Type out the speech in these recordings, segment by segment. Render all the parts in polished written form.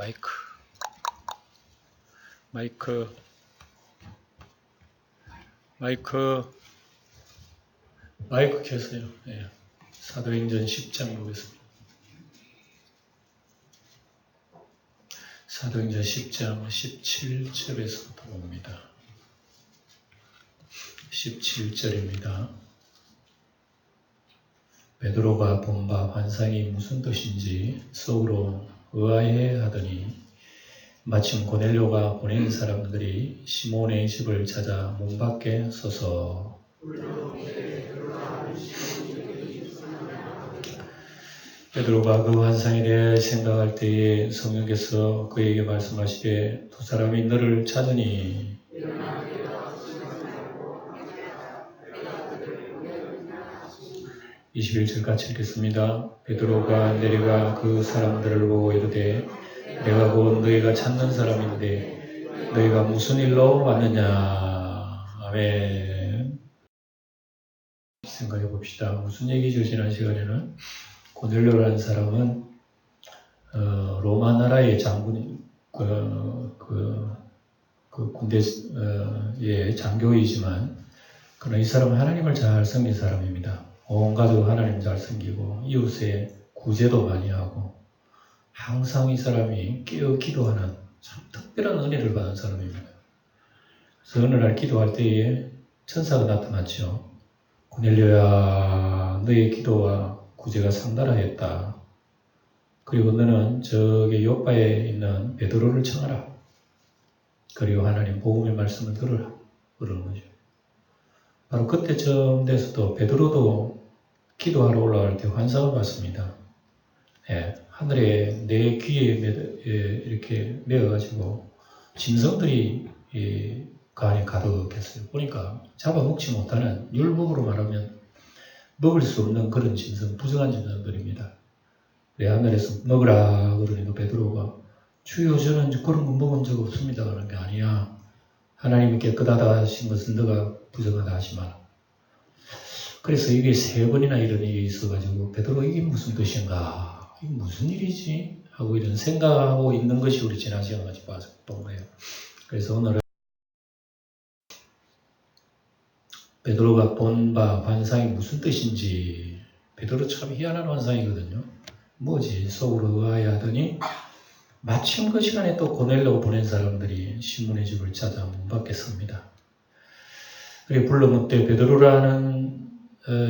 마이크 켰어요. 예. 사도행전 10장 보겠습니다. 사도행전 10장 17절에서부터 봅니다. 17절입니다. 베드로가 본 바 환상이 무슨 뜻인지 속으로 의아해 하더니 마침 고넬료가 보낸 사람들이 시몬의 집을 찾아 문 밖에 서서 베드로가 그 환상에 대해 생각할 때에 성령께서 그에게 말씀하시되 두 사람이 너를 찾으니 21절 같이 읽겠습니다. 베드로가 내려가 그 사람들을 보고 이르되 내가 곧 너희가 찾는 사람인데 너희가 무슨 일로 왔느냐. 아멘. 생각해 봅시다. 무슨 얘기죠? 지난 시간에는 고넬료라는 사람은 로마 나라의 장군 군대의 장교이지만 그러나 이 사람은 하나님을 잘 섬긴 사람입니다. 온 가족을 하나님 잘 섬기고 이웃의 구제도 많이 하고 항상 이 사람이 깨어 기도하는 참 특별한 은혜를 받은 사람입니다. 그래서 어느 날 기도할 때에 천사가 나타났죠. 고넬료야, 너의 기도와 구제가 상달하였다. 그리고 너는 저기 요바에 있는 베드로를 청하라. 그리고 하나님 복음의 말씀을 들으라. 그러는 거죠. 바로 그때쯤 돼서도 베드로도 기도하러 올라갈 때 환상을 봤습니다. 예, 하늘에 내 귀에 이렇게 메어가지고 짐승들이 그 안에 가득했어요. 보니까 잡아먹지 못하는 율법으로 말하면 먹을 수 없는 그런 짐승, 부정한 짐승들입니다. 내 하늘에서 먹으라 그러니까 베드로가 주여 저는 그런 거 먹은 적 없습니다. 그런 게 아니야. 하나님이 깨끗하다 하신 것은 너가 부정하다 하지 마라. 그래서 이게 3번이나 이런 일이 있어가지고 베드로 이게 무슨 뜻인가? 이게 무슨 일이지? 하고 이런 생각하고 있는 것이 우리 지난 시간까지 봤던 거예요. 그래서 오늘은 베드로가 본 바 환상이 무슨 뜻인지. 베드로 참 희한한 환상이거든요. 뭐지? 속으로 의아해하더니 마침 그 시간에 또 고넬료 보낸 사람들이 시몬의 집을 찾아 문 밖에 섭니다. 그리고 불러묻되 베드로라는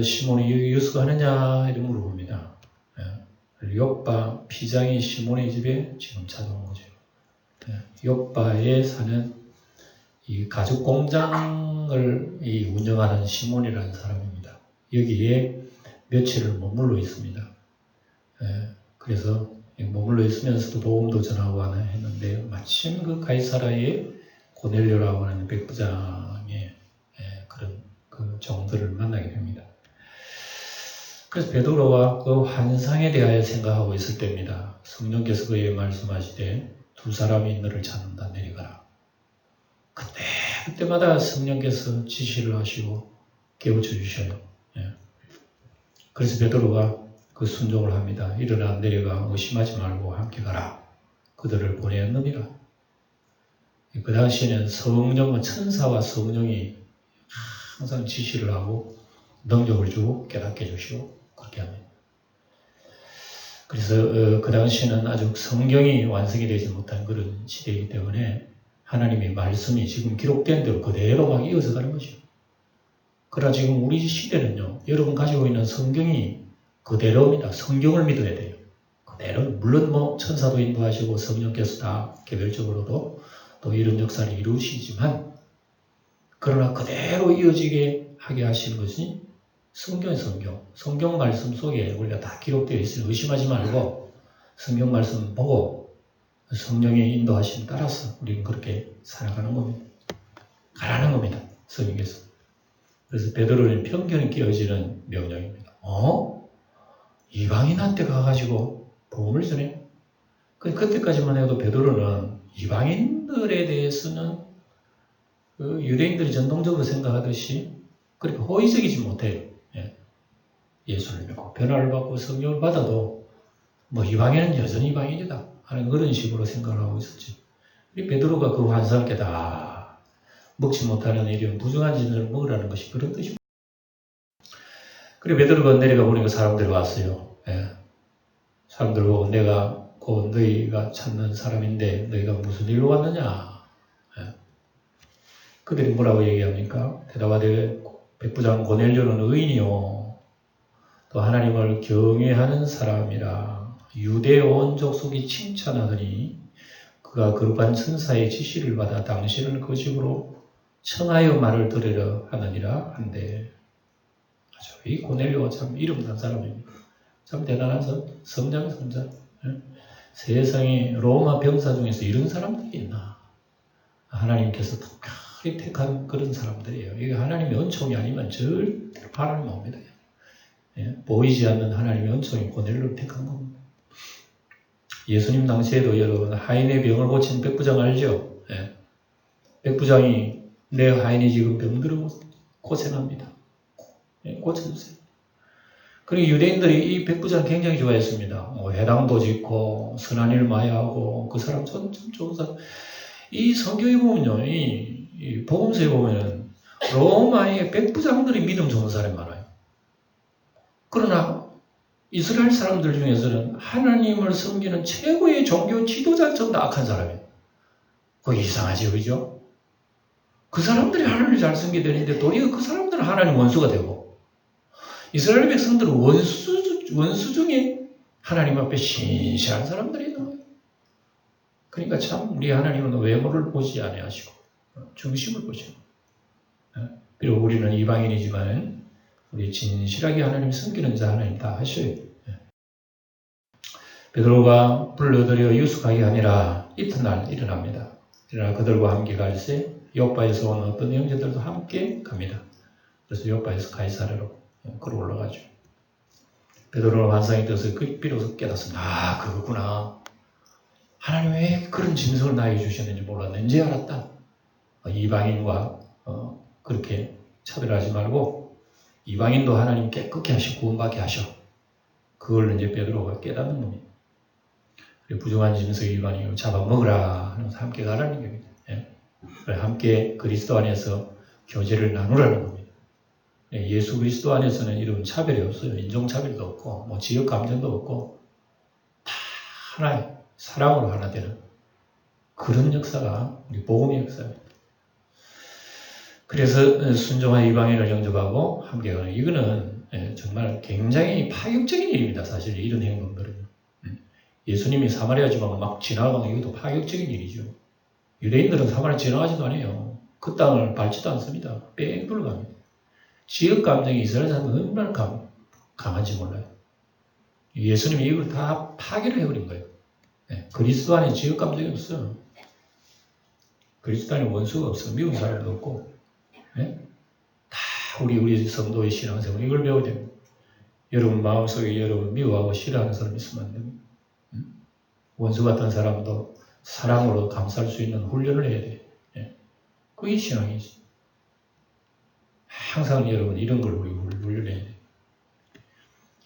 시몬이 여기서 하느냐 이렇게 물어봅니다. 욥바 피장이 시몬의 집에 지금 찾아온 거죠. 욥바에 사는 이 가죽 공장을 운영하는 시몬이라는 사람입니다. 여기에 며칠을 머물러 있습니다. 그래서 머물러 있으면서도 복음도 전하고 하나 했는데 마침 그 가이사라의 고넬료라고 하는 백부장의 그런 그 종들을 만나게 됩니다. 그래서 베드로가 그 환상에 대하여 생각하고 있을 때입니다. 성령께서 그에게 말씀하시되 두 사람이 너를 찾는다. 내려가라. 그때마다 성령께서 지시를 하시고 깨우쳐 주셔요. 그래서 베드로가 그 순종을 합니다. 일어나 내려가 의심하지 말고 함께 가라. 그들을 보내었느니라. 그 당시에는 성령은 천사와 성령이 항상 지시를 하고 능력을 주고 깨닫게 해주시고 그렇게 합니다. 그래서 그 당시에는 아직 성경이 완성이 되지 못한 그런 시대이기 때문에 하나님의 말씀이 지금 기록된 대로 그대로 막 이어서 가는 거죠. 그러나 지금 우리 시대는요, 여러분 가지고 있는 성경이 그대로입니다. 성경을 믿어야 돼요. 그대로. 물론 뭐 천사도 인도하시고 성령께서 다 개별적으로도 또 이런 역사를 이루시지만 그러나 그대로 이어지게 하게 하시는 것이 성경의 성경 말씀 속에 우리가 다 기록되어 있으니 의심하지 말고 성경 말씀 보고 성령의 인도하심 따라서 우리는 그렇게 살아가는 겁니다. 가라는 겁니다. 성령께서. 그래서 베드로는 편견이 끼어지는 명령입니다. 이방인한테 가가지고 복음을 전해? 그때까지만 해도 베드로는 이방인들에 대해서는 유대인들이 전통적으로 생각하듯이 그렇게 호의적이지 못해요. 예수를 믿고 변화를 받고 성령을 받아도 뭐 이방인은 여전히 이방인이다. 하는 그런 식으로 생각을 하고 있었지. 이 베드로가 그 환상을 깨다 먹지 못하는 이런 부정한 진을 먹으라는 것이 그런 뜻입니다. 그리고 베드로가 내려가 보니까 사람들이 왔어요. 예. 사람들 보고 내가 곧 너희가 찾는 사람인데 너희가 무슨 일로 왔느냐. 예. 그들이 뭐라고 얘기합니까? 대답하되 백부장 고넬료는 의인이요 또 하나님을 경외하는 사람이라 유대 온 족속이 칭찬하더니 그가 거룩한 천사의 지시를 받아 당신을 그 집으로 청하여 말을 들으려 하느니라 한데 이 고넬료가 참 이름난 사람입니다. 참 대단한 성장. 세상에 로마 병사 중에서 이런 사람들이 있나? 하나님께서 특별히 택한 그런 사람들이에요. 이게 하나님의 은총이 아니면 절대로 바람이 옵니다. 보이지 않는 하나님의 은총이 고넬료를 택한 겁니다. 예수님 당시에도 여러분 하인의 병을 고친 백부장 알죠? 백부장이 내 하인이 지금 병들어 고생합니다. 고쳐주세요. 그리고 유대인들이 이 백부장 굉장히 좋아했습니다. 회당도 짓고 선한 일 많이 하고 그 사람 참 좋은 사람. 이 성경에 보면요, 이 복음서에 보면 로마의 백부장들이 믿음 좋은 사람이 많아요. 그러나 이스라엘 사람들 중에서는 하나님을 섬기는 최고의 종교 지도자처럼 악한 사람이에요. 그거 이상하죠, 그죠? 그 사람들이 하나님을 잘 섬기게 되는데 도리어 그 사람들은 하나님 원수가 되고 이스라엘 백성들은 원수 중에 하나님 앞에 신실한 사람들이 나와요. 그러니까 참 우리 하나님은 외모를 보지 아니하시고 중심을 보시고 비록 우리는 이방인이지만 우리 진실하게 하나님 섬기는 자 하나님 다 하셔요. 베드로가 불러들여 유숙하게 하니라 이튿날 일어납니다. 일어나 그들과 함께 갈새 요바에서 온 어떤 형제들도 함께 갑니다. 그래서 요바에서 가이사랴로 걸어 올라가죠. 베드로는 환상이 떠서 그 비로소 깨닫습니다. 그거구나. 하나님 왜 그런 짐승을 나에게 주셨는지 몰랐네. 이제 알았다. 이방인과 그렇게 차별하지 말고 이방인도 하나님 깨끗게 하시고 구원받게 하셔. 그걸 이제 베드로가 깨닫는 겁니다. 부정한 짐승 일반인을 잡아먹으라 하면서 함께 가라는 겁니다. 함께 그리스도 안에서 교제를 나누라는 겁니다. 예수 그리스도 안에서는 이런 차별이 없어요. 인종차별도 없고 뭐 지역 감정도 없고 다 하나의 사랑으로 하나 되는 그런 역사가 우리 복음의 역사입니다. 그래서 순종한 이방인을 영접하고 함께 가는 이거는 정말 굉장히 파격적인 일입니다. 사실 이런 행동들은. 예수님이 사마리아 지방을 막 지나가는 이것도 파격적인 일이죠. 유대인들은 사마리아 지나가지도 않아요. 그 땅을 밟지도 않습니다. 뺑 돌아갑니다. 지역 감정이 이스라엘 사람은 얼마나 강한지 몰라요. 예수님이 이걸 다 파괴를 해버린 거예요. 그리스도 안에 지역 감정이 없어요. 그리스도 안에 원수가 없어요. 미운 사람도 없고. 다 우리 성도의 신앙생활 이걸 배워야 됩니다. 여러분 마음속에 여러분 미워하고 싫어하는 사람 있으면 안 됩니다. 원수 같은 사람도 사랑으로 감쌀 수 있는 훈련을 해야 돼요. 그게 신앙이지. 항상 여러분 이런 걸 우리 훈련해야 돼요.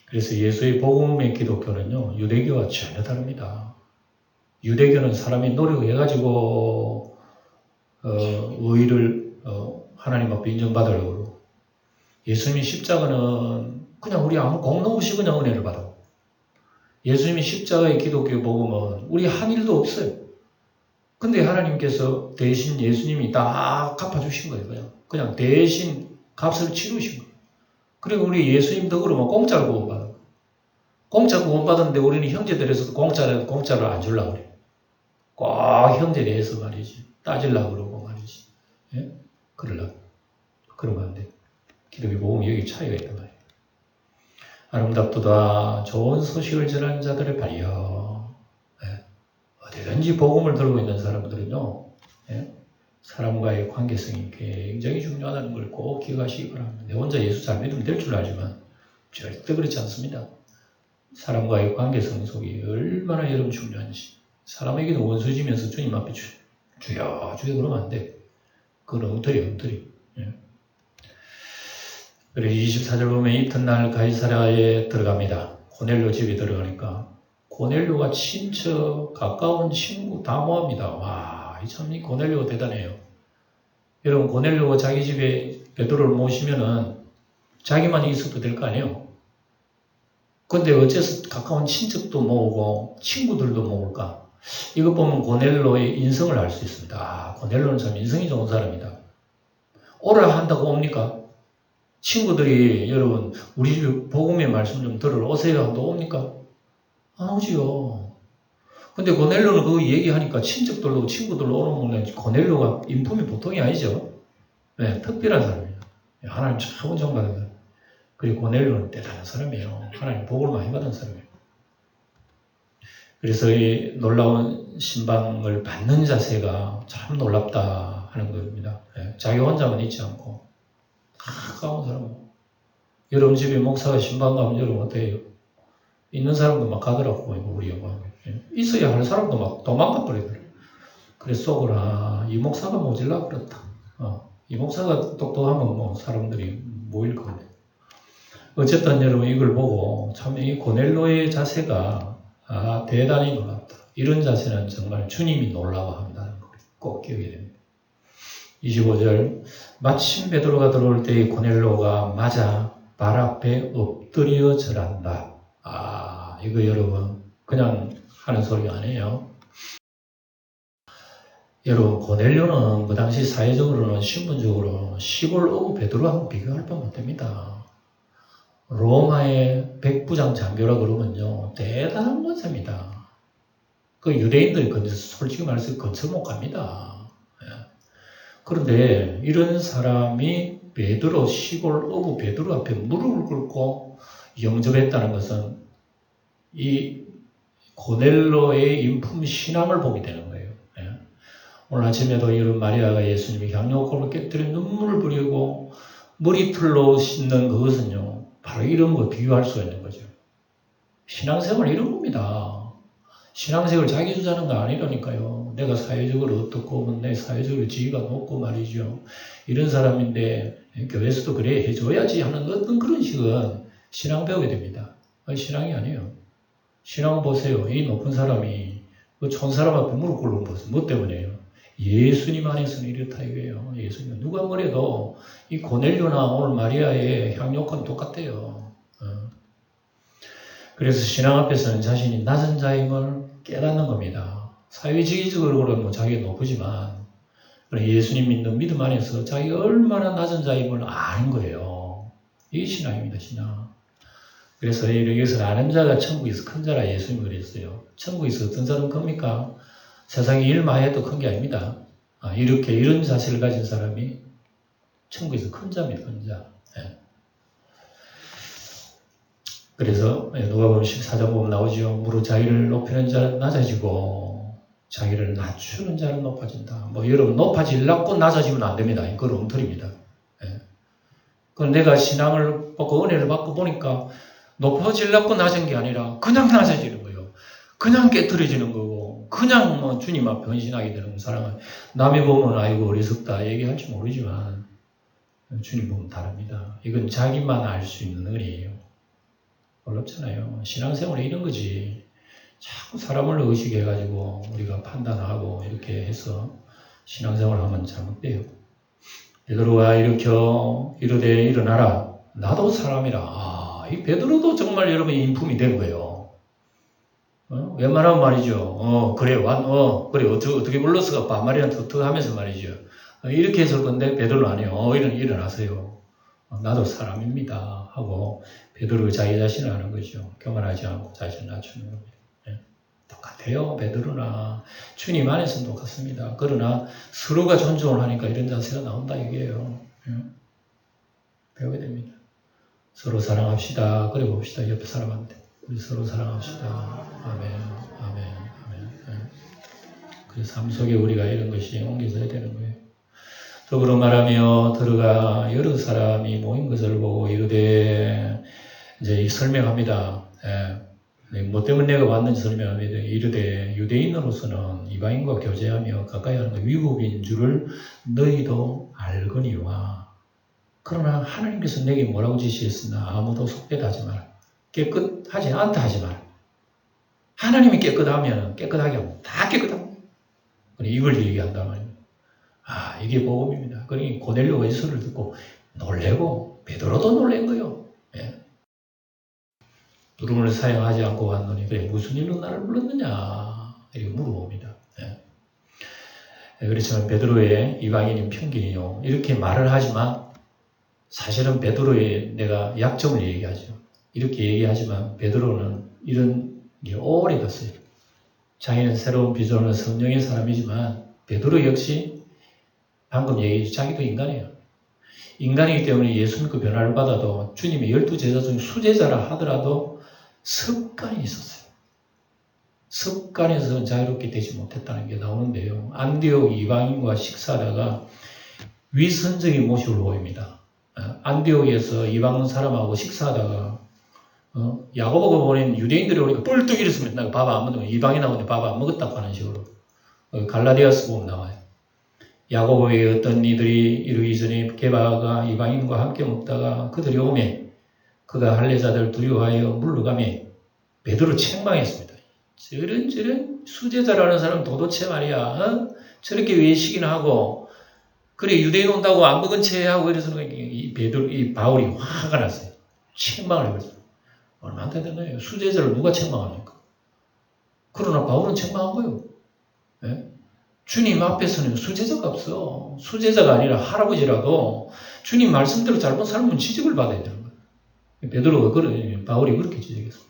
그래서 예수의 복음의 기독교는요, 유대교와 전혀 다릅니다. 유대교는 사람이 노력해가지고 의의를 하나님 앞에 인정받으려고 그러고 예수님의 십자가는 그냥 우리 아무 공로 없이 그냥 은혜를 받아. 예수님이 십자가의 기독교 복음은 우리 한 일도 없어요. 근데 하나님께서 대신 예수님이 다 갚아주신 거예요. 그냥 대신 값을 치르신 거예요. 그리고 우리 예수님 덕으로 공짜로 구원받아. 공짜 구원받았는데 우리는 형제들에서도 공짜를 안 주려고 그래요. 꼭 형제 내에서 말이지. 따지려고 그러고 말이지. 그러려고. 그러면 안 돼. 기독교 복음이 여기 차이가 있단 말이에요. 아름답도다 좋은 소식을 전하는 자들의 발려. 어디든지 복음을 들고 있는 사람들은요, 사람과의 관계성이 굉장히 중요하다는 걸 꼭 기억하시기 바랍니다. 내 혼자 예수 잘 믿으면 될 줄 알지만 절대 그렇지 않습니다. 사람과의 관계성 속이 얼마나 여러분 중요한지. 사람에게는 원수지면서 주님 앞에 주여 그러면 안 돼. 그건 엉터리. 그래서 24절 보면 이튿날 가이사랴에 들어갑니다. 고넬료 집에 들어가니까 고넬료가 친척, 가까운 친구 다 모합니다. 와, 참 이 고넬료가 대단해요. 여러분, 고넬료가 자기 집에 베드로를 모시면은 자기만 있어도 될 거 아니에요? 근데 어째서 가까운 친척도 모으고 친구들도 모을까? 이것 보면 고넬료의 인성을 알 수 있습니다. 아, 고넬료는 참 인성이 좋은 사람이다. 오라 한다고 옵니까? 친구들이 여러분 우리 집 복음의 말씀 좀 들으러 오세요 한다고 옵니까? 안 오지요. 근데 고넬료는 그거 얘기하니까 친척들로 친구들로 오는 거는 고넬료가 인품이 보통이 아니죠. 네, 특별한 사람이에요. 하나님 참 존경받은 사람. 그리고 고넬료는 대단한 사람이에요. 하나님 복을 많이 받은 사람이에요. 그래서 이 놀라운 신방을 받는 자세가 참 놀랍다 하는 겁니다. 네, 자기 혼자만 있지 않고 가까운 사람. 여러분 집에 목사가 신방 가면 여러분 어때요? 있는 사람도 막 가더라고 우리 영광. 있어야 할 사람도 막 도망가 버리더라고요. 그래서 속으로 이 목사가 모질라 그렇다. 이 목사가 똑똑하면 뭐 사람들이 모일 건데. 어쨌든 여러분 이걸 보고 참 이 고넬료의 자세가 대단히 놀랍다. 이런 자세는 정말 주님이 놀라워한다는 걸 꼭 기억해야 됩니다. 25절 마침 베드로가 들어올 때 고넬료가 맞아 발 앞에 엎드려 절한다. 이거 여러분 그냥 하는 소리가 아니에요. 여러분 고넬료는 그 당시 사회적으로는 신분적으로 시골 어부 베드로하고 비교할 바 못됩니다. 로마의 백부장 장교라 그러면요 대단한 권세입니다. 그 유대인들이 솔직히 말해서 근처 못 갑니다. 그런데 이런 사람이 베드로 시골 어부 베드로 앞에 무릎을 꿇고 영접했다는 것은 이 고넬료의 인품 신앙을 보게 되는 거예요. 오늘 아침에도 이런 마리아가 예수님이 향료골을 깨뜨려 눈물을 뿌리고 머리털로 씻는 그것은요 바로 이런 거 비유할 수가 있는 거죠. 신앙생활 이런 겁니다. 신앙생활 자기 주자는 거 아니라니까요. 내가 사회적으로 어떻고 내 사회적으로 지위가 높고 말이죠. 이런 사람인데 교회에서도 그래 해줘야지 하는 어떤 그런 식은 신앙 배우게 됩니다. 신앙이 아니에요. 신앙 보세요. 이 높은 사람이 그 촌 사람 앞에 무릎 꿇는 것은 뭐 때문이에요? 예수님 안에서는 이렇다 이거예요. 예수님 누가 뭐래도 이 고넬료나 오늘 마리아의 향료건 똑같대요. 그래서 신앙 앞에서는 자신이 낮은 자임을 깨닫는 겁니다. 사회주의적으로는 뭐 자기가 높으지만 예수님 믿는 믿음 안에서 자기가 얼마나 낮은 자임을 아는 거예요. 이게 신앙입니다. 신앙. 그래서 여기서 아는 자가 천국에서 큰 자라 예수님이 그랬어요. 천국에서 어떤 자는 큽니까? 세상에 일 많이 해도 큰 게 아닙니다. 이렇게 이런 자세를 가진 사람이 천국에서 큰 자입니다. 큰 자. 그래서 누가복음 14장 보면 나오죠. 무릇 자기를 높이는 자는 낮아지고 자기를 낮추는 자는 높아진다. 뭐 여러분 높아지려고 낮아지면 안 됩니다. 이건 엉터리입니다. 그건 내가 신앙을 받고 은혜를 받고 보니까 높아지려고 낮은 게 아니라 그냥 낮아지는 거예요. 그냥 깨트려지는 거고 그냥 뭐 주님 앞에 헌신하게 되는 사랑은 남이 보면 아이고 어리석다 얘기할지 모르지만 주님 보면 다릅니다. 이건 자기만 알 수 있는 은혜예요. 어렵잖아요. 신앙생활이 이런 거지. 자꾸 사람을 의식해가지고 우리가 판단하고 이렇게 해서 신앙생활을 하면 잘못돼요. 베드로가 일으켜 이르되 일어나라. 나도 사람이라. 이 베드로도 정말 여러분의 인품이 된 거예요. 웬만하면 말이죠. 그래, 그래, 어떻게 불렀을까? 반말이랑 툭툭 하면서 말이죠. 이렇게 했을 건데 베드로는 아니에요. 일어나세요. 나도 사람입니다. 하고 베드로가 자기 자신을 아는 거죠. 교만하지 않고 자신을 낮추는 겁니다. 똑같아요. 베드로나 주님 안에서는 똑같습니다. 그러나 서로가 존중을 하니까 이런 자세가 나온다 이게요. 배우게 됩니다. 서로 사랑합시다. 그래 봅시다. 옆에 사람한테 우리 서로 사랑합시다. 아멘, 아멘, 아멘. 그래서 삶 속에 우리가 이런 것이 옮겨져야 되는 거예요. 더불어 말하며 들어가 여러 사람이 모인 것을 보고 이르되 이제 설명합니다. 뭐 때문에 내가 왔는지 설명합니다. 이르되 유대인으로서는 이방인과 교제하며 가까이 하는 위국인 줄을 너희도 알거니와 그러나 하나님께서 내게 뭐라고 지시했으나 아무도 속되다 하지 마라. 깨끗하지 않다 하지 마라. 하나님이 깨끗하면 깨끗하게 하면 다 깨끗합니다. 이걸 얘기한단 말이에요. 이게 복음입니다. 그러니 고넬료가 이 소리를 듣고 놀래고 베드로도 놀란 거예요. 예. 두루문을 사용하지 않고 왔노니 그래 무슨 일로 나를 불렀느냐 이렇게 물어봅니다. 예. 그렇지만 베드로의 이방인인 편견이요 이렇게 말을 하지만 사실은 베드로의 내가 약점을 얘기하죠. 이렇게 얘기하지만 베드로는 이런 게 오래 갔어요. 자기는 새로운 비전을 성령의 사람이지만 베드로 역시 방금 얘기했죠. 자기도 인간이에요. 인간이기 때문에 예수 믿고 변화를 받아도 주님의 12제자 중 수제자라 하더라도 습관이 있었어요. 습관에서 자유롭게 되지 못했다는 게 나오는데요. 안디옥 이방인과 식사하다가 위선적인 모습을 보입니다. 안디옥에서 이방 사람하고 식사하다가 야고보가 보낸 유대인들이 오니까 뿔뚝 일었으면 내가 밥 안 먹으면 이방인하고 밥 안 먹었다고 하는 식으로 갈라디아서 보면 나와요. 야고보의 어떤 이들이 이르기 전에 게바가 이방인과 함께 먹다가 그들이 오매 그가 할례자들 두려워하여 물러가매 베드로 책망했습니다. 저런 수제자라는 사람 도대체 말이야 저렇게 외식이나 하고 그래 유대인 온다고 안 먹은 채 하고 이래서 이 바울이 화가 났어요. 책망을 해버렸어요. 얼마 안 되잖아요. 수제자를 누가 책망합니까? 그러나 바울은 책망한 거예요. 네? 주님 앞에서는 수제자가 없어. 수제자가 아니라 할아버지라도 주님 말씀대로 잘못 살면 지적을 받아야 되는 거예요. 베드로가 바울이 그렇게 지적했어요.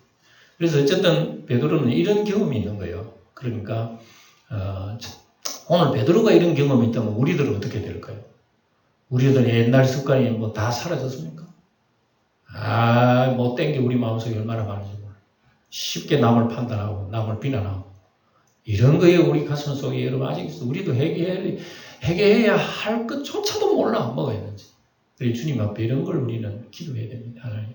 그래서 어쨌든 베드로는 이런 경험이 있는 거예요. 그러니까 오늘 베드로가 이런 경험이 있다면 우리들은 어떻게 될까요? 우리들은 옛날 습관이 뭐 다 사라졌습니까? 못된 게 우리 마음속에 얼마나 많은지 몰라. 쉽게 남을 판단하고 남을 비난하고 이런 거에 우리 가슴 속에 여러분 아직 있어. 우리도 회개해야 할 것조차도 몰라 뭐가 있는지. 우리 주님 앞에 이런 걸 우리는 기도해야 됩니다. 하나님.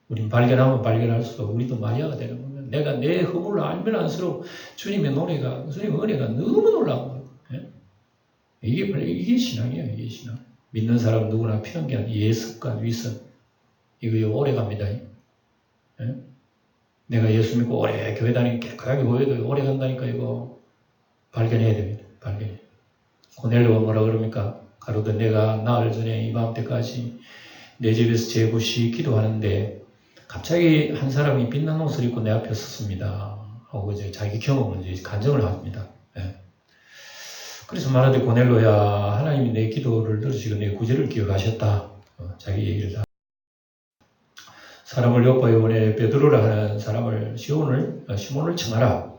우린 발견하면 발견할수록 우리도 마리아가 되는 겁니다. 내가 내 허물을 알면 알수록 주님의 은혜가 너무 놀라운 거예요. 이게 신앙이에요. 이게 신앙. 믿는 사람 누구나 편견, 예습관, 위선 이거 오래 갑니다. 내가 예수 믿고 오래 교회 다니고 깨끗하게 보여도 오래 간다니까 이거 발견해야 됩니다. 발견해. 고넬료가 뭐라 그럽니까? 가로되 내가 나흘 전에 이맘때까지 내 집에서 제부시 기도하는데 갑자기 한 사람이 빛난 옷을 입고 내 앞에 섰습니다. 하고 이제 자기 경험을 이제 간증을 합니다. 그래서 말하되 고넬료야 하나님이 내 기도를 들으시고 내 구제를 기억하셨다. 자기 얘기를 다. 사람을 엿보여 보내 베드로라 하는 사람을 시몬을 청하라.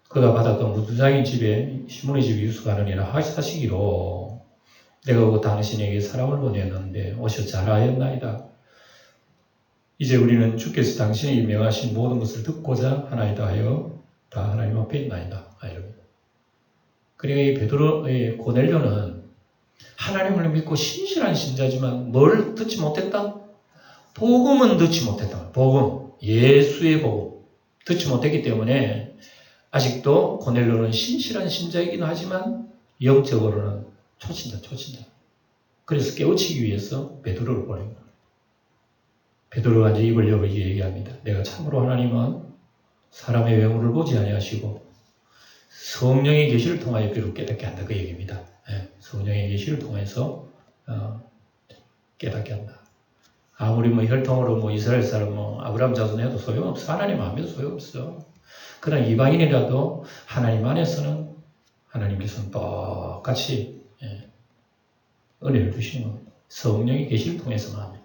그가 받았던 무두장인 집에 시몬의 집에 유숙하느니라 하시기로 내가 그 당신에게 사람을 보내었는데 오셔 잘하였나이다. 이제 우리는 주께서 당신에게 명하신 모든 것을 듣고자 하나이다 하여 다 하나님 앞에 있나이다. 그리고 이 베드로의 고넬료는 하나님을 믿고 신실한 신자지만 뭘 듣지 못했다? 복음은 듣지 못했다. 복음, 예수의 복음 듣지 못했기 때문에 아직도 고넬료는 신실한 신자이긴 하지만 영적으로는 초신자. 그래서 깨우치기 위해서 베드로를 보냅니다. 베드로가 이제 입을 열고 얘기합니다. 내가 참으로 하나님은 사람의 외모를 보지 아니하시고 성령의 계시를 통하여 비록 깨닫게 한다. 그 얘기입니다. 성령의 계시를 통해서 깨닫게 한다. 아무리 혈통으로 이스라엘 사람 아브라함 자손 해도 소용없어. 하나님 안 믿어도 소용없어. 그러나 이방인이라도 하나님 안에서는 하나님께서는 똑같이 은혜를 주시는 겁니다. 성령의 계시를 통해서만 합니다.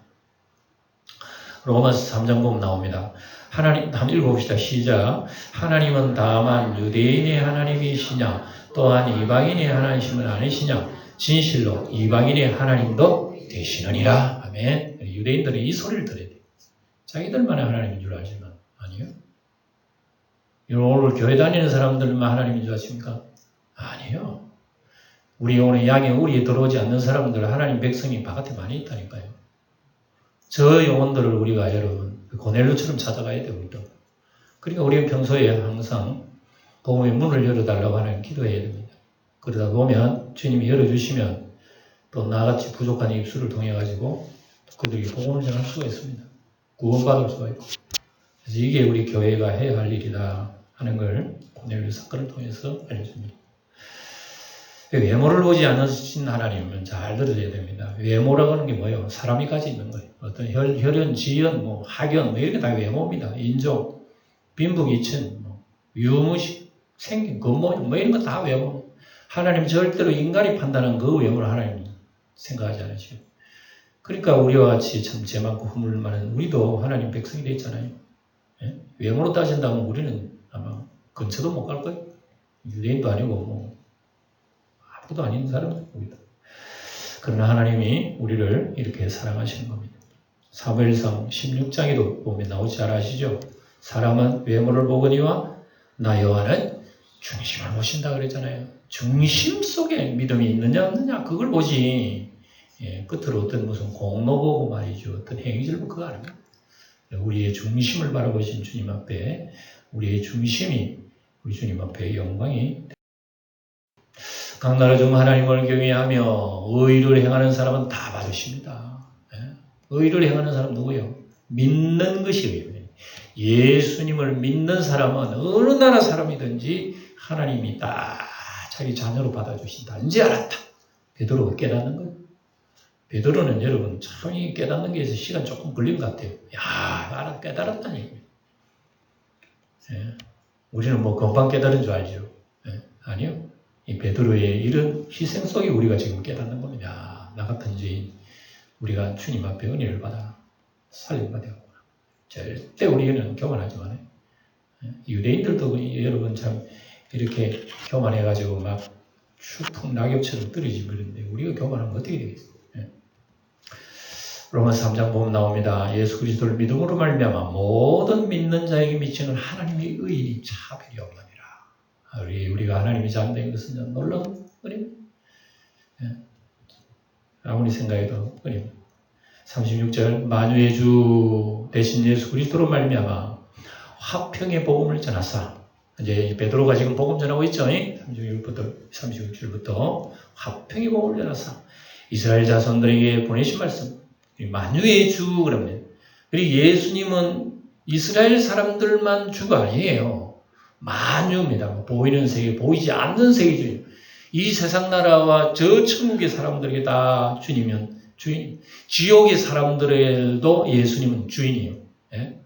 로마서 3장 보면 나옵니다. 하나님, 한번 읽어봅시다. 시작. 하나님은 다만 유대인의 하나님이시냐 또한 이방인의 하나님이시면 아니시냐 진실로 이방인의 하나님도 되시느니라. 아멘. 유대인들은 이 소리를 들어야 돼요. 자기들만의 하나님인 줄 알지만 아니요. 오늘 교회 다니는 사람들만 하나님인 줄 아십니까? 아니요. 우리 오늘 양의 우리에 들어오지 않는 사람들 하나님 백성이 바깥에 많이 있다니까요. 저 영혼들을 우리가 여러분 고넬료처럼 찾아가야 돼요. 우리도. 그러니까 우리는 평소에 항상 복음의 문을 열어달라고 하나님 기도해야 됩니다. 그러다 보면 주님이 열어주시면 또 나같이 부족한 입술을 통해 가지고 그들이 복음을 전할 수가 있습니다. 구원받을 수가 있고. 그래서 이게 우리 교회가 해야 할 일이다 하는 걸 고넬료 사건을 통해서 알려줍니다. 외모를 보지 않으신 하나님은 잘 들으셔야 됩니다. 외모라고 하는 게 뭐예요? 사람이 가지고 있는 거예요. 어떤 혈연, 지연, 학연, 이런 게 다 외모입니다. 인종, 빈부귀천, 유무식, 생긴, 겉모양, 이런 거 다 외모. 하나님 절대로 인간이 판단한 그 외모를 하나님 생각하지 않으시고. 그러니까 우리와 같이 참 죄 많고 허물 많은 우리도 하나님 백성이 되었잖아요. 예? 외모로 따진다면 우리는 아마 근처도 못 갈 거예요. 유대인도 아니고 아무도 아닌 사람입니다. 그러나 하나님이 우리를 이렇게 사랑하시는 겁니다. 사무엘상 16장에도 보면 나오지 잘 아시죠? 사람은 외모를 보거니와 나 여호와는 중심을 보신다 그랬잖아요. 중심 속에 믿음이 있느냐 없느냐 그걸 보지. 예, 끝으로 어떤 무슨 공로 보고 말이죠. 어떤 행위를 보고 그거 아닙니다. 우리의 중심을 바라보신 주님 앞에 우리의 중심이 우리 주님 앞에 영광이 각 나라 중 하나님을 경외하며 의를 행하는 사람은 다 받으십니다. 예? 의를 행하는 사람 누구예요? 믿는 것이 의예요. 예수님을 믿는 사람은 어느 나라 사람이든지 하나님이 다 자기 자녀로 받아주신다. 이제 알았다. 베드로가 깨닫는 거예요. 베드로는 여러분 참 깨닫는 게 있어서 시간 조금 걸린 것 같아요. 야, 깨달았다는 얘기예요. 예. 우리는 금방 깨달은 줄 알죠. 예. 아니요. 이 베드로의 이런 희생 속에 우리가 지금 깨닫는 겁니다. 야, 나 같은 죄인, 우리가 주님 앞에 은혜를 받아 살림받아 되었구나. 절대 우리는 교만하지 마요. 유대인들도 여러분 참 이렇게 교만해가지고 막 추풍 낙엽처럼 떨어지고 그러는데 우리가 교만하면 어떻게 되겠어요? 로마서 3장 보면 나옵니다. 예수 그리스도를 믿음으로 말미암아 모든 믿는 자에게 미치는 하나님의 의인이 차별이 없느니라. 우리가 하나님이 자녀된 것은 놀라운 은혜입니다. 아무리 생각해도 은혜입니다. 36절 만유의 주 대신 예수 그리스도로 말미암아 화평의 복음을 전하사. 이제 베드로가 지금 복음 전하고 있죠. 36절부터 화평의 복음을 전하사 이스라엘 자손들에게 보내신 말씀. 만유의 주 그러면 그리고 예수님은 이스라엘 사람들만 주가 아니에요. 만유입니다. 보이는 세계, 보이지 않는 세계주의. 이 세상 나라와 저 천국의 사람들에게 다 주님은 주인. 지옥의 사람들에도 예수님은 주인이에요. 예?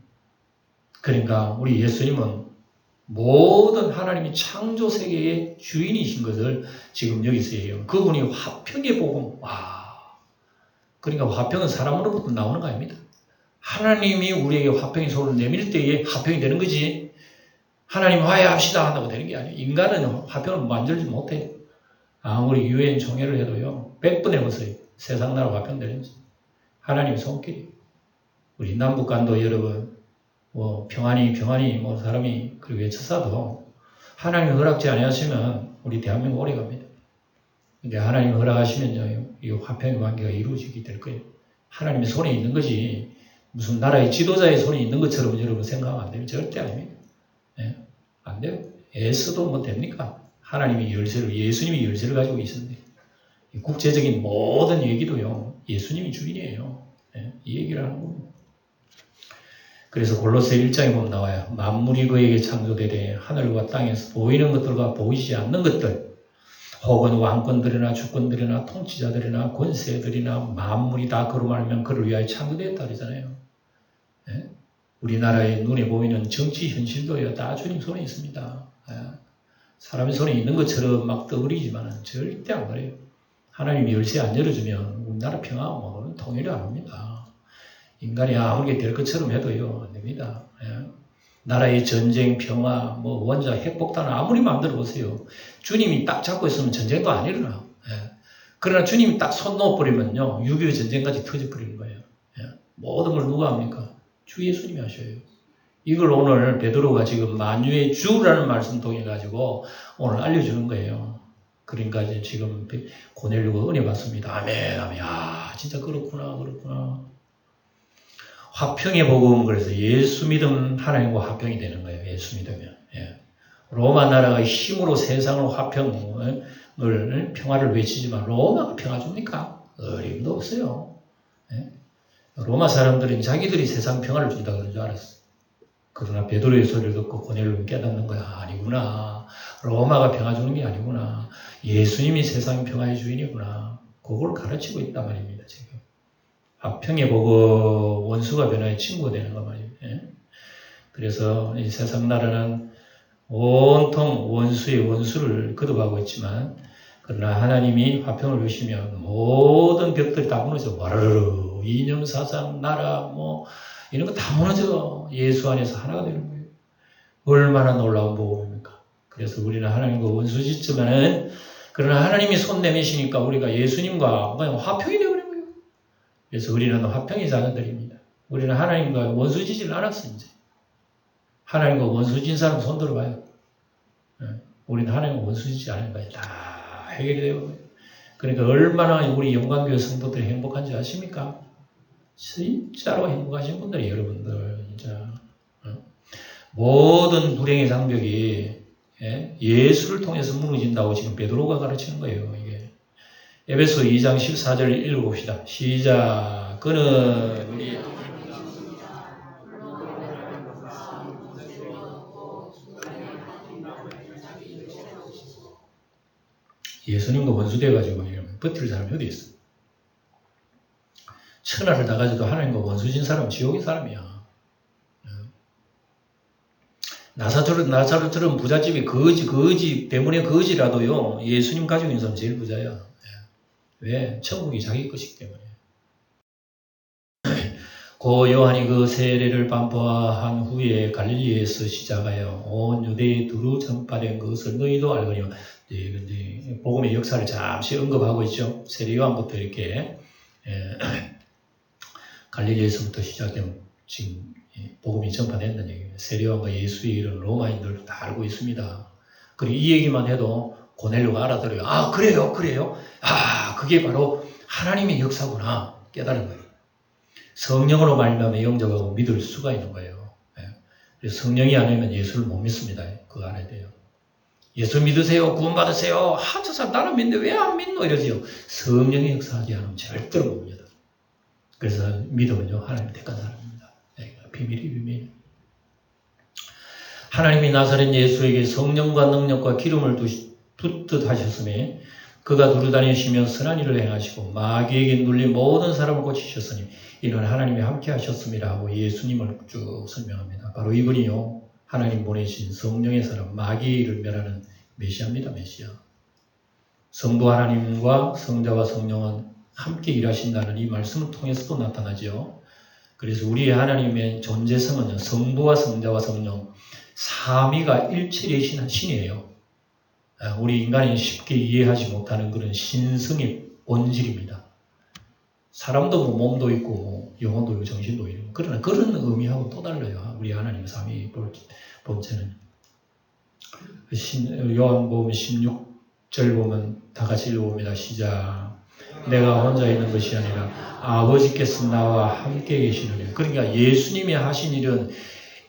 그러니까 우리 예수님은 모든 하나님이 창조 세계의 주인이신 것을 지금 여기서 얘기해요. 그분이 화평의 복음. 와. 그러니까 화평은 사람으로부터 나오는 거 아닙니다. 하나님이 우리에게 화평의 소리를 내밀 때에 화평이 되는 거지. 하나님 화해합시다 한다고 되는 게 아니에요. 인간은 화평을 만들지 못해요. 아무리 유엔 총회를 해도요. 100번 해보세요. 세상 나라 화평되는지. 하나님의 손길이. 우리 남북간도 여러분 평안히 사람이 그렇게 외쳐서도 하나님이 허락지 아니하시면 우리 대한민국 오래 갑니다. 근데 하나님이 허락하시면요, 이 화평의 관계가 이루어지게 될 거예요. 하나님의 손에 있는 거지, 무슨 나라의 지도자의 손에 있는 것처럼 여러분 생각하면 안 됩니다. 절대 아닙니다. 예? 안 돼요. 애써도 됩니까? 하나님이 예수님이 열쇠를 가지고 있었는데, 국제적인 모든 얘기도요, 예수님이 주인이에요. 예? 이 얘기를 하는 겁니다. 그래서 골로새 1장에 보면 나와요. 만물이 그에게 창조되되 하늘과 땅에서 보이는 것들과 보이지 않는 것들, 혹은 왕권들이나 주권들이나 통치자들이나 권세들이나 만물이 다 그로 말하면 그를 위하여 창조되었다 그러잖아요. 예? 우리나라의 눈에 보이는 정치 현실도요 다 주님 손에 있습니다. 예? 사람의 손에 있는 것처럼 막 떠버리지만 절대 안 그래요. 하나님이 열쇠 안 열어주면 우리나라 평화 통일이 안 옵니다. 인간이 아무리 될 것처럼 해도요 안 됩니다. 예? 나라의 전쟁, 평화, 원자, 핵폭탄을 아무리 만들어 보세요. 주님이 딱 잡고 있으면 전쟁도 안 일어나. 예. 그러나 주님이 딱 손 놓아버리면요, 6.25 전쟁까지 터져버리는 거예요. 예. 모든 걸 누가 합니까? 주 예수님이 하셔요. 이걸 오늘 베드로가 지금 만유의 주라는 말씀 통해 가지고 오늘 알려주는 거예요. 그러니까 이제 지금 고넬료가 은혜 받습니다. 아멘, 아멘. 야, 진짜 그렇구나. 화평의 복음, 그래서 예수 믿음 하나님과 화평이 되는 거예요. 예수 믿으면. 예. 로마 나라가 힘으로 세상을 평화를 외치지만 로마가 평화 줍니까? 어림도 없어요. 예. 로마 사람들은 자기들이 세상 평화를 준다고 그런 줄 알았어. 그러나 베드로의 소리를 듣고 고넬료는 깨닫는 거야. 아니구나. 로마가 평화 주는 게 아니구나. 예수님이 세상 평화의 주인이구나. 그걸 가르치고 있단 말입니다. 지금. 화평의 보고 원수가 변화의 친구가 되는 거 말입니다. 그래서 이 세상 나라는 온통 원수의 원수를 거듭하고 있지만 그러나 하나님이 화평을 주시면 모든 벽들이 다 무너져. 와르르 이념사상 나라 이런 거 다 무너져. 예수 안에서 하나가 되는 거예요. 얼마나 놀라운 복음입니까? 그래서 우리는 하나님과 원수 짓지만은 그러나 하나님이 손 내미시니까 우리가 예수님과 그냥 화평이 되어버린 거예요. 그래서 우리는 화평의 자녀들입니다. 우리는 하나님과 원수 짓지를 않았어요. 이제. 하나님과 원수 짓는 사람 손 들어봐요. 우리는 하나님과 원수 짓지 않은 거예요. 다 해결이 되고. 그러니까 얼마나 우리 영광교회 성도들이 행복한지 아십니까? 진짜로 행복하신 분들이 여러분들 진짜 모든 불행의 장벽이 예수를 통해서 무너진다고 지금 베드로가 가르치는 거예요. 이게 에베소 2장 14절 읽어봅시다. 시작. 그는 우리 예수님과 원수돼가지고 버틸 사람이 어디 있어? 천하를 다 가져도 하나님과 원수진 사람은 지옥의 사람이야. 나사로처럼 부잣집이 거지 때문에 거지라도요, 예수님 가지고 있는 사람은 제일 부자야. 왜? 천국이 자기 것이기 때문에. 고 요한이 그 세례를 반포한 후에 갈릴리에서 시작하여 온 유대에 두루 전파된 것을 너희도 알거니와. 근데 복음의 역사를 잠시 언급하고 있죠. 세례 요한부터 이렇게 갈릴리에서부터 시작된 지금 복음이 전파된다는 얘기예요. 세례 요한과 예수의 일은 로마인들도 다 알고 있습니다. 그리고 이 얘기만 해도 고넬료가 알아들어요. 아, 그래요. 아, 그게 바로 하나님의 역사구나 깨달은 거예요. 성령으로 말미암아 영접하고 믿을 수가 있는 거예요. 그래서 성령이 아니면 예수를 못 믿습니다. 그거 알아야 돼요. 예수 믿으세요. 구원받으세요. 저 사람 나는 믿는데 왜 안 믿노? 이러지요. 성령이 역사하지 않으면 절대로 못 믿어요. 그래서 믿음은요, 하나님이 택한 사람입니다. 비밀. 하나님이 나사렛 예수에게 성령과 능력과 기름을 붓듯 하셨으니 그가 두루다니시며 선한 일을 행하시고 마귀에게 눌린 모든 사람을 고치셨으니 이는 하나님이 함께 하셨습니다 하고 예수님을 쭉 설명합니다. 바로 이분이요, 하나님 보내신 성령의 사람, 마귀의 일을 멸하는 메시아입니다. 메시아. 성부 하나님과 성자와 성령은 함께 일하신다는 이 말씀을 통해서도 나타나죠. 그래서 우리의 하나님의 존재성은요, 성부와 성자와 성령 삼위가 일체되신 신이에요. 우리 인간이 쉽게 이해하지 못하는 그런 신성의 본질입니다. 사람도 몸도 있고 영혼도 있고 정신도 있고, 그러나 그런 의미하고 또 달라요. 우리 하나님 삼위 본체는. 요한복음 16절 보면 다 같이 읽어봅니다. 시작. 내가 혼자 있는 것이 아니라 아버지께서 나와 함께 계시느냐. 그러니까 예수님이 하신 일은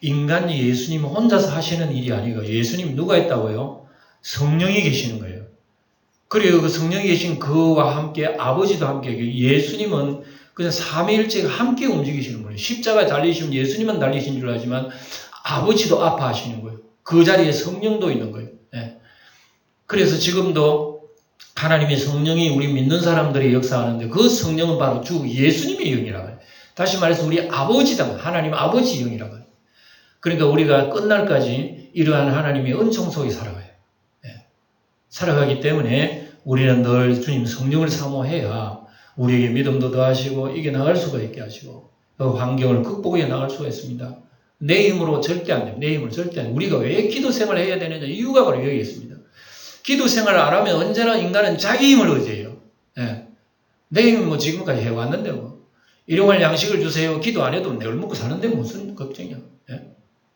인간이 예수님 혼자서 하시는 일이 아니고 예수님 누가 있다고요? 성령이 계시는 거예요. 그리고 그 성령이 계신 그와 함께 아버지도 함께 예수님은 그냥 삼위일체가 함께 움직이시는 거예요. 십자가에 달리시면 예수님은 달리신 줄 알지만 아버지도 아파하시는 거예요. 그 자리에 성령도 있는 거예요. 그래서 지금도 하나님의 성령이 우리 믿는 사람들이 역사하는데 그 성령은 바로 주 예수님의 영이라고 해요. 다시 말해서 우리 아버지다. 하나님 아버지 영이라고 해요. 그러니까 우리가 끝날까지 이러한 하나님의 은총 속에 살아가요. 살아가기 때문에 우리는 늘 주님 성령을 사모해야 우리에게 믿음도 더하시고 이겨나갈 수가 있게 하시고 그 환경을 극복해 나갈 수가 있습니다. 내 힘으로 절대 안 돼요. 내 힘으로 절대 안 돼요. 우리가 왜 기도 생활을 해야 되느냐 이유가 바로 여기 있습니다. 기도 생활을 안 하면 언제나 인간은 자기 힘을 의지해요. 내 힘은 지금까지 해왔는데 일용할 양식을 주세요. 기도 안 해도 내일 먹고 사는데 무슨 걱정이야.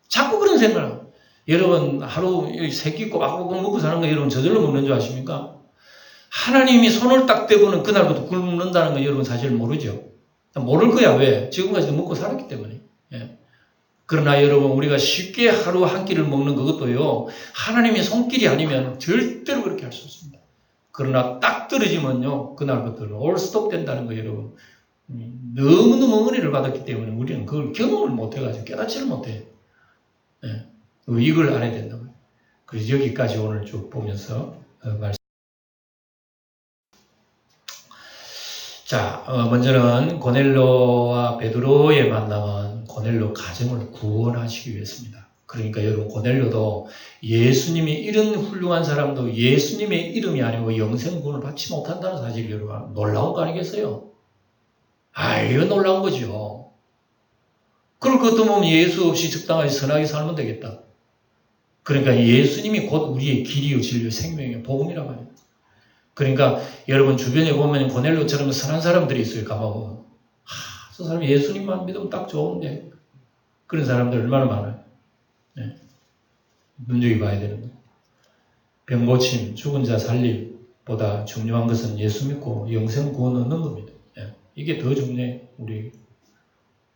자꾸 그런 생각을. 여러분 하루 세 끼 꼬박꼬박 먹고 사는 거 여러분 저절로 먹는 줄 아십니까? 하나님이 손을 딱 대보는 그날부터 굶는다는 거 여러분 사실 모르죠. 모를 거야. 왜? 지금까지도 먹고 살았기 때문에. 그러나 여러분 우리가 쉽게 하루 한 끼를 먹는 그것도요, 하나님의 손길이 아니면 절대로 그렇게 할 수 없습니다. 그러나 딱 떨어지면요, 그날부터는 올스톱 된다는 거 여러분 너무너무 은혜를 받았기 때문에 우리는 그걸 경험을 못해가지고 깨닫지를 못해요. 이걸 알아야 된다고. 그래서 여기까지 오늘 쭉 보면서 말씀. 자, 먼저는 고넬료와 베드로의 만남은 고넬료 가정을 구원하시기 위해서입니다. 그러니까 여러분, 고넬료도 예수님이 이런 훌륭한 사람도 예수님의 이름이 아니고 영생 구원을 받지 못한다는 사실, 여러분 놀라운 거 아니겠어요? 이거 놀라운 거죠. 그럴 것 같으면 예수 없이 적당하게 선하게 살면 되겠다. 그러니까 예수님이 곧 우리의 길이요 진리요 생명이요 복음이란 말이에요. 그러니까 여러분 주변에 보면 고넬료처럼 선한 사람들이 있어요. 가보면 저 사람이 예수님만 믿으면 딱 좋은데, 그런 사람들 얼마나 많아요. 네. 눈여겨봐야 되는 거예요. 병 고침, 죽은 자 살림보다 중요한 것은 예수 믿고 영생 구원 얻는 겁니다. 네. 이게 더 중요해요. 우리.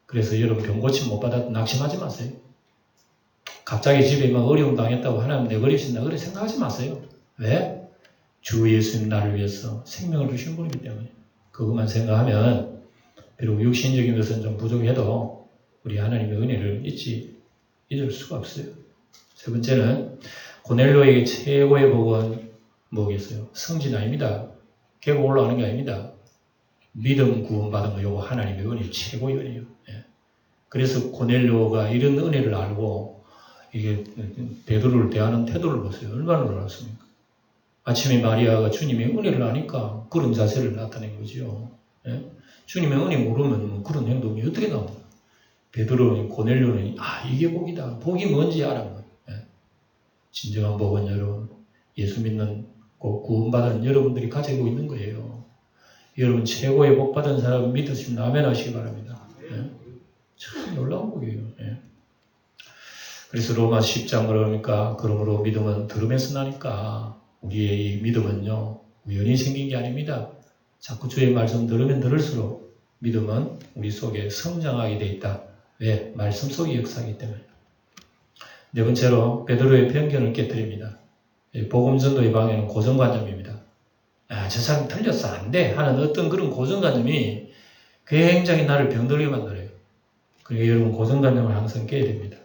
그래서 여러분 병 고침 못 받아도 낙심하지 마세요. 갑자기 집에 막 어려움 당했다고 하나님 내버리신다 그래 생각하지 마세요. 왜? 주 예수님 나를 위해서 생명을 주신 분이기 때문에. 그것만 생각하면 비록 육신적인 것은 좀 부족해도 우리 하나님의 은혜를 잊을 수가 없어요. 세 번째는 고넬료에게 최고의 복은 뭐겠어요? 성진 아닙니다. 계곡 올라가는 게 아닙니다. 믿음 구원받은 거, 요거 하나님의 은혜 최고의 은혜예요. 예. 그래서 고넬료가 이런 은혜를 알고 이게 베드로를 대하는 태도를 보세요. 얼마나 놀랐습니까? 아침에 마리아가 주님의 은혜를 아니까 그런 자세를 나타낸 거죠. 예? 주님의 은혜 모르면 뭐 그런 행동이 어떻게 나옵니까? 베드로는, 고넬료는 이게 복이다. 복이 뭔지 알아. 예? 진정한 복은 여러분, 예수 믿는 구원받은 여러분들이 가지고 있는 거예요. 여러분 최고의 복 받은 사람 믿으시면 아멘 하시기 바랍니다. 예? 참 놀라운 복이에요. 예? 그래서 로마 10장 그러니까 그러므로 믿음은 들음에서 나니까, 우리의 이 믿음은요 우연히 생긴 게 아닙니다. 자꾸 주의 말씀 들으면 들을수록 믿음은 우리 속에 성장하게 돼 있다. 왜? 말씀 속의 역사이기 때문에. 네 번째로 베드로의 편견을 깨뜨립니다. 복음 전도의 방향은 고정관념입니다. 저 사람 틀렸어 안 돼 하는 어떤 그런 고정관념이 굉장히 나를 병들게 만들어요. 그러니까 여러분 고정관념을 항상 깨야 됩니다.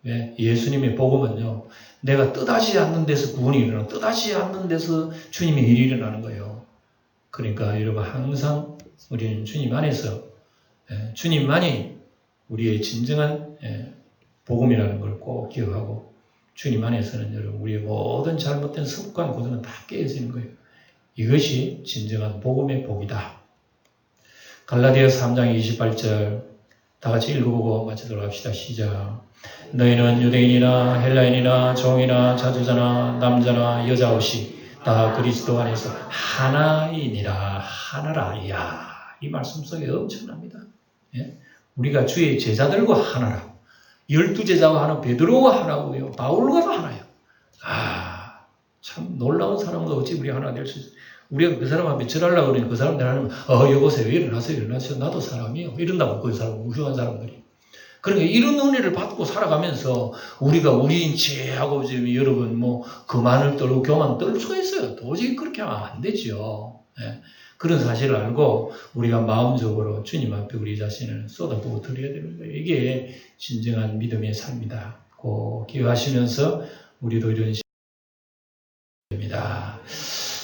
왜? 예수님의 복음은요 내가 뜻하지 않는 데서 구원이 일어나고 뜻하지 않는 데서 주님의 일이 일어나는 거예요. 그러니까 여러분 항상 우리는 주님 안에서 주님만이 우리의 진정한 복음이라는 걸 꼭 기억하고, 주님 안에서는 여러분 우리의 모든 잘못된 습관 고정은 다 깨어지는 거예요. 이것이 진정한 복음의 복이다. 갈라디아서 3장 28절 다 같이 읽어보고 마치도록 합시다. 시작. 너희는 유대인이나 헬라인이나 종이나 자주자나 남자나 여자 없이 다 그리스도 안에서 하나이니라. 하나라. 이야, 이 말씀 속에 엄청납니다. 예? 우리가 주의 제자들과 하나라. 12제자와 하나, 베드로와 하나고요. 바울과도 하나예요. 참 놀라운 사람과 어찌 우리 하나 될 수 있어요. 우리가 그 사람 앞에 절하려고 그러니 그 사람들 하면 여보세요. 일어나세요. 나도 사람이에요. 이런다고 그 사람, 무시한 사람들이. 그러니까 이런 은혜를 받고 살아가면서 우리가 우리인 체하고 지금 여러분 그만을 떨고 교만 떨 수가 있어요. 도저히 그렇게 하면 안 되죠. 예. 그런 사실을 알고 우리가 마음적으로 주님 앞에 우리 자신을 쏟아부어 드려야 되는 거예요. 이게 진정한 믿음의 삶이다. 꼭 기억하시면서 우리도 이런 시간입니다.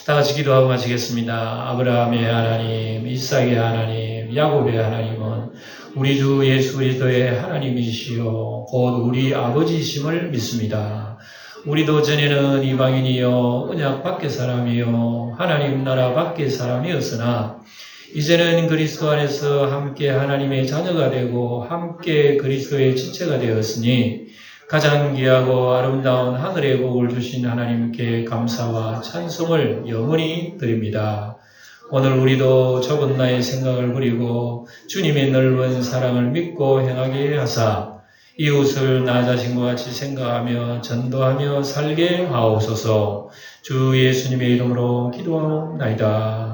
다 같이 기도하고 마치겠습니다. 아브라함의 하나님, 이삭의 하나님, 야곱의 하나님은 우리 주 예수 그리스도의 하나님이시요 곧 우리 아버지이심을 믿습니다. 우리도 전에는 이방인이요 언약 밖의 사람이요 하나님 나라 밖의 사람이었으나 이제는 그리스도 안에서 함께 하나님의 자녀가 되고 함께 그리스도의 지체가 되었으니 가장 귀하고 아름다운 하늘의 복을 주신 하나님께 감사와 찬송을 영원히 드립니다. 오늘 우리도 좁은 나의 생각을 버리고 주님의 넓은 사랑을 믿고 행하게 하사 이웃을 나 자신과 같이 생각하며 전도하며 살게 하옵소서. 주 예수님의 이름으로 기도하옵나이다.